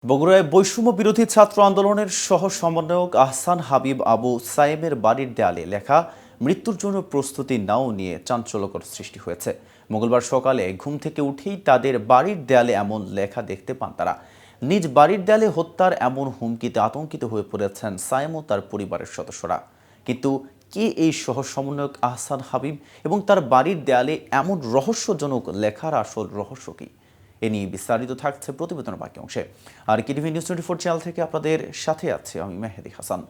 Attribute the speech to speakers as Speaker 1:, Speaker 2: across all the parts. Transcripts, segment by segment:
Speaker 1: বগুড়ায় বৈষম্য বিরোধী ছাত্র আন্দোলনের সহ সমন্বয়ক আহসান হাবিব আবু সায়েমের বাড়ির দেয়ালে লেখা মৃত্যুর জন্য প্রস্তুতি নাও নিয়ে চাঞ্চল্যকর সৃষ্টি হয়েছে। মঙ্গলবার সকালে ঘুম থেকে উঠেই তাদের বাড়ির দেয়ালে এমন লেখা দেখতে পান তারা। নিজ বাড়ির দেয়ালে হত্যার এমন হুমকিতে আতঙ্কিত হয়ে পড়েছেন সায়েম ও তার পরিবারের সদস্যরা। কিন্তু কে এই সহ সমন্বয়ক আহসান হাবিব এবং তার বাড়ির দেয়ালে এমন রহস্যজনক লেখার আসল রহস্য কী? এ নিয়ে বিস্তারিত থাকছে প্রতিবেদনের বাকি অংশে। আর কেটিভি নিউজ 24 চ্যানেল থেকে আপনাদের সাথে আছে আমি মেহেদি হাসান।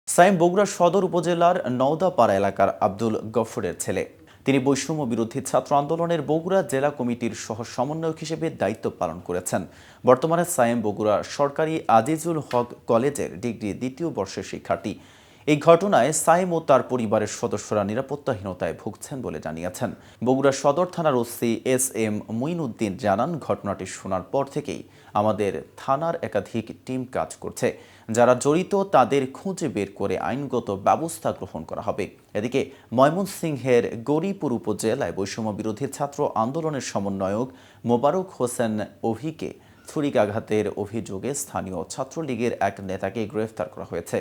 Speaker 1: সায়েম বগুড়া সদর উপজেলার নওদাপাড়া এলাকার আব্দুল গফুরের ছেলে। তিনি বৈষম্য বিরোধী ছাত্র আন্দোলনের বগুড়া জেলা কমিটির সহ সমন্বয়ক হিসেবে দায়িত্ব পালন করেছেন। বর্তমানে সায়েম বগুড়া সরকারি আজিজুল হক কলেজের ডিগ্রি দ্বিতীয় বর্ষের শিক্ষার্থী। এই ঘটনায় সায়েম ও তার পরিবারের সদস্যরা নিরাপত্তাহীনতায় ভুগছেন বলে জানিয়েছেন। বগুড়া সদর থানার ওসি এস.এম. মুইনুদ্দিন জানান, ঘটনাটি শোনার পর থেকেই আমাদের থানার একাধিক টিম কাজ করছে। যারা জড়িত তাদের খুঁজে বের করে আইনগত ব্যবস্থা গ্রহণ করা হবে। এদিকে ময়মনসিংহের গৌরীপুর উপজেলায় বৈষম্য বিরোধী ছাত্র আন্দোলনের সমন্বয়ক মোবারক হোসেন অভিকে ছুরিকাঘাতের অভিযোগে স্থানীয় ছাত্রলীগের এক নেতাকে গ্রেফতার করা হয়েছে।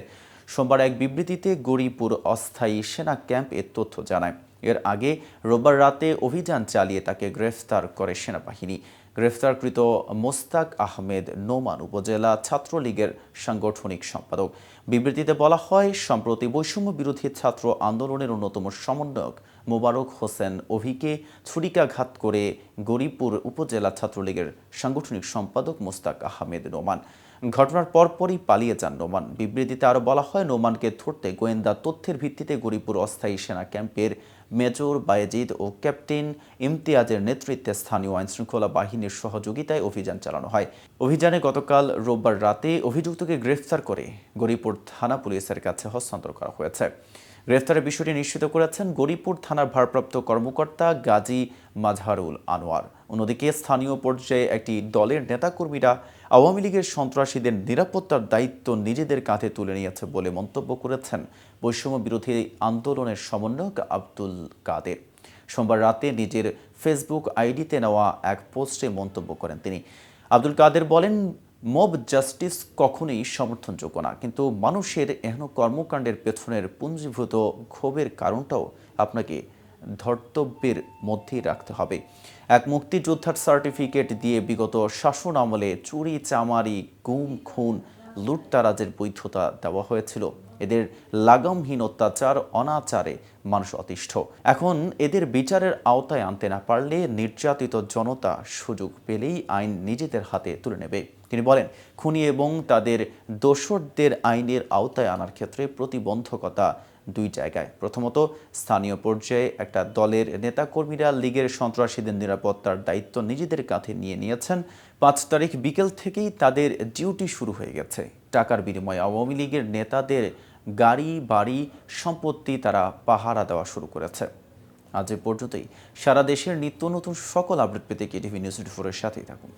Speaker 1: সোমবার এক বিবৃতিতে গৌরীপুর অস্থায়ী সেনা ক্যাম্প এর তথ্য জানায়। এর আগে রোববার রাতে অভিযান চালিয়ে তাকে গ্রেফতার করে সেনাবাহিনী। গ্রেফতারকৃত মোস্তাক আহমেদ নোমান উপজেলা ছাত্রলীগের সাংগঠনিক সম্পাদক। বিবৃতিতে বলা হয়, সম্প্রতি বৈষম্য বিরোধী ছাত্র আন্দোলনের অন্যতম সমন্বয়ক মোবারক হোসেন অভিকে ছুরিকাঘাত করে গৌরীপুর উপজেলা ছাত্রলীগের সাংগঠনিক সম্পাদক মোস্তাক আহমেদ নোমান। ঘটনার পরপরই পালিয়ে যান নোমান। বিবৃতিতে আরও বলা হয়, নোমানকে ধরতে গোয়েন্দা তথ্যের ভিত্তিতে গৌরীপুর অস্থায়ী সেনা ক্যাম্পের মেজর বায়েজিদ ও ক্যাপ্টেন ইমতিয়াজের নেতৃত্বে স্থানীয় আইনশৃঙ্খলা বাহিনীর সহযোগিতায় অভিযান চালানো হয়। অভিযানে গতকাল রোববার রাতে অভিযুক্তকে গ্রেফতার করে গৌরীপুর থানা পুলিশের কাছে হস্তান্তর করা হয়েছে। গ্রেফতারের বিষয়টি নিশ্চিত করেছেন গৌরীপুর থানার ভারপ্রাপ্ত কর্মকর্তা গাজী মাজহারুল আনোয়ার। অন্যদিকে স্থানীয় পর্যায়ে একটি দলের নেতাকর্মীরা আওয়ামী লীগের সন্ত্রাসীদের নিরাপত্তার দায়িত্ব নিজেদের কাঁধে তুলে নিয়েছে বলে মন্তব্য করেছেন বৈষম্য বিরোধী আন্দোলনের সমন্বয়ক আব্দুল কাদের। সোমবার রাতে নিজের ফেসবুক আইডিতে নেওয়া এক পোস্টে মন্তব্য করেন তিনি। আব্দুল কাদের বলেন, মব জাস্টিস কখনোই সমর্থনযোগ্য না, কিন্তু মানুষের এহেন কর্মকাণ্ডের পেছনের পুঞ্জীভূত ক্ষোভের কারণটাও আপনাকে ধর্তব্যের মধ্যেই রাখতে হবে। এক মুক্তিযোদ্ধার সার্টিফিকেট দিয়ে বিগত শাসন আমলে চুরি, চামারি, গুম, খুন, লুটতারাজের বৈধতা দেওয়া হয়েছিল। এদের লাগামহীন অত্যাচার, অনাচারে মানুষ অতিষ্ঠ। এখন এদের বিচারের আওতায় আনতে না পারলে নির্যাতিত জনতা সুযোগ পেলেই আইন নিজেদের হাতে তুলে নেবে। তিনি বলেন, খুনি এবং তাদের দোসরদের আইনের আওতায় আনার ক্ষেত্রে প্রতিবন্ধকতা দুই জায়গায়। প্রথমত, স্থানীয় পর্যায়ে একটা দলের নেতাকর্মীরা লীগের সন্ত্রাসীদের নিরাপত্তার দায়িত্ব নিজেদের কাঁধে নিয়েছেন। 5 তারিখ বিকেল থেকেই তাদের ডিউটি শুরু হয়ে গেছে। টাকার বিনিময়ে আওয়ামী লীগের নেতাদের গাড়ি, বাড়ি, সম্পত্তি তারা পাহারা দেওয়া শুরু করেছে। আজ এ পর্যন্তই। সারা দেশের নিত্য নতুন সকল আপডেট পেতে কেটিভি নিউজ 24 এর সাথেই থাকুন।